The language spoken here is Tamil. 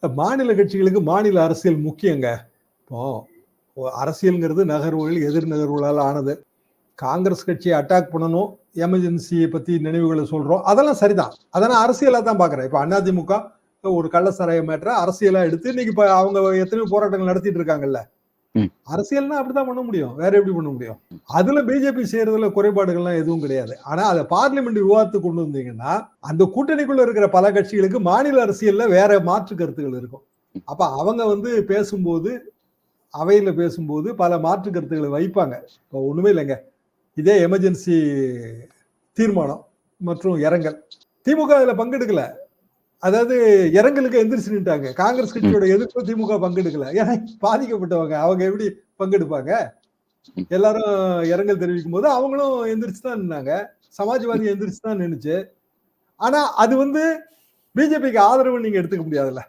மாநில கட்சிகளுக்கு மாநில அரசியல் முக்கியங்க. இப்போ அரசியல்ங்கிறது நகர்வுகள், எதிர் நகர்வுகளால் ஆனது. காங்கிரஸ் கட்சியை அட்டாக் பண்ணணும், எமர்ஜென்சியை பத்தி நினைவுகளை சொல்றோம். அதெல்லாம் சரிதான். அதெல்லாம் அரசியலா தான் பாக்குறேன். இப்ப அதிமுக ஒரு கள்ளசாராய மேட்டரை அரசியலா எடுத்து இன்னைக்கு இப்ப அவங்க எத்தனையோ போராட்டங்கள் நடத்திட்டு இருக்காங்கல்ல. அரசியல்னா அப்படிதான் பண்ண முடியும். வேற எப்படி பண்ண முடியும்? அதுல பிஜேபி செய்யறதுல குறைபாடுகள்லாம் எதுவும் கிடையாது. ஆனா அதை பார்லிமெண்ட் விவாதத்துக்கு கொண்டு வந்தீங்கன்னா அந்த கூட்டணிக்குள்ள இருக்கிற பல கட்சிகளுக்கு மாநில அரசியல்ல வேற மாற்று கருத்துகள் இருக்கும். அப்ப அவங்க பேசும்போது, அவையில பேசும்போது பல மாற்று கருத்துக்களை வைப்பாங்க. இப்போ ஒண்ணுமே இல்லைங்க. இதே எமர்ஜென்சி தீர்மானம் மற்றும் இரங்கல். திமுக அதுல பங்கெடுக்கல. அதாவது இரங்கலுக்கு எந்திரிச்சு நின்ட்டாங்க. காங்கிரஸ் கட்சியோட எதிர்ப்பு திமுக பங்கெடுக்கல. ஏன்னா பாதிக்கப்பட்டவங்க அவங்க எப்படி பங்கெடுப்பாங்க? எல்லாரும் இரங்கல் தெரிவிக்கும் போது அவங்களும் எந்திரிச்சு தான் நின்னாங்க. சமாஜ்வாதி எந்திரிச்சு தான் நின்னுச்சு. ஆனா அது பிஜேபிக்கு ஆதரவு நீங்க எடுத்துக்க முடியாதுல்ல.